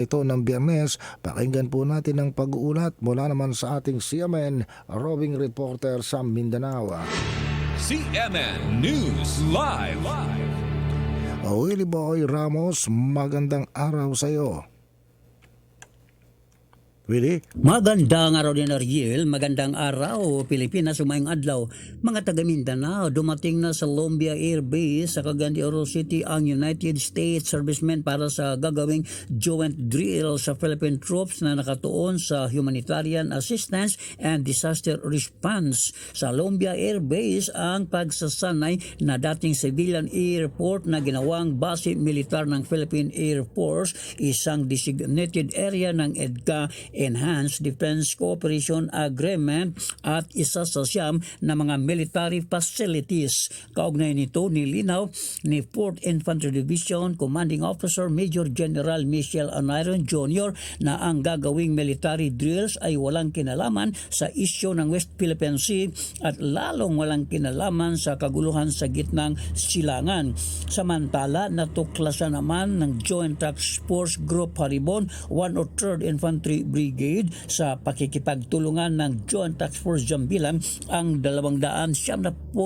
ito ng Biyernes. Pakinggan po natin ang pag-uulat mula naman sa ating CMN roving reporter sa Mindanao. CMN News Live. Willie Boy Ramos, magandang araw sa iyo. Willie? Magandang araw din, Ariel. Magandang araw, Pilipinas. Umayong adlaw. Mga taga Mindanao, dumating na sa Lumbia Air Base sa Cagayan de Oro City ang United States servicemen para sa gagawing joint drill sa Philippine troops na nakatuon sa humanitarian assistance and disaster response. Sa Lumbia Air Base ang pagsasanay na dating civilian airport na ginawang base militar ng Philippine Air Force, isang designated area ng EDCA Enhanced Defense Cooperation Agreement at isa sa siyam na mga military facilities. Kaugnay nito nilinaw ni 4th Infantry Division Commanding Officer Major General Michel Anayron Jr. na ang gagawing military drills ay walang kinalaman sa isyu ng West Philippine Sea at lalong walang kinalaman sa kaguluhan sa gitnang silangan. Samantala, natuklasan naman ng Joint Task Force Group Haribon 103rd Infantry Brigade sa pakikipagtulungan ng Joint Task Force Jambilan ang 275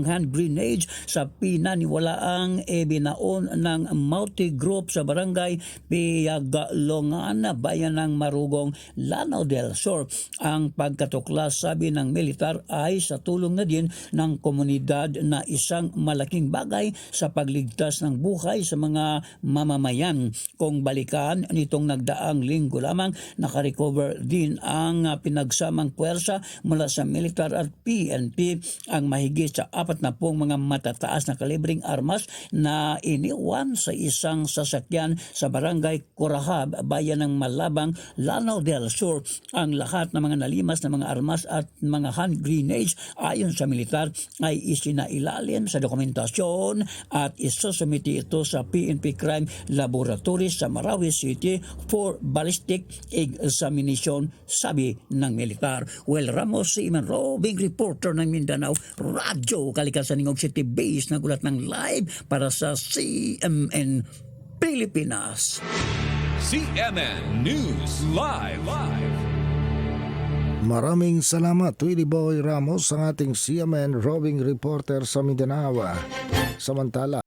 hand grenades sa pinaniwalaang ebinaon ng Mauti Group sa barangay Piagalongan, bayan ng Marugong, Lanao del Sur. Ang pagkatuklas, sabi ng militar, ay sa tulong na din ng komunidad na isang malaking bagay sa pagligtas ng buhay sa mga mamamayan. Kung balikan nitong nagdaang linggo lamang, nakarecover din ang pinagsamang puwersa mula sa militar at PNP ang mahigit sa 40 mga matataas na kalibreng armas na iniwan sa isang sasakyan sa barangay Corahab, bayan ng Malabang, Lanao del Sur. Ang lahat ng mga nalimas na mga armas at mga hand grenades ayon sa militar ay isinailalim sa dokumentasyon at isusumiti ito sa PNP Crime Laboratory sa Marawi City for ballistic examination, sabi ng militar. Well, Ramos, si Iman Robing, reporter ng Mindanao Radyo, kalikasan ng City Base, nagulat ng live para sa CMN Pilipinas. CMN News Live. Maraming salamat, Willie Boy Ramos, ang ating CMN roving reporter sa Mindanao. Samantala,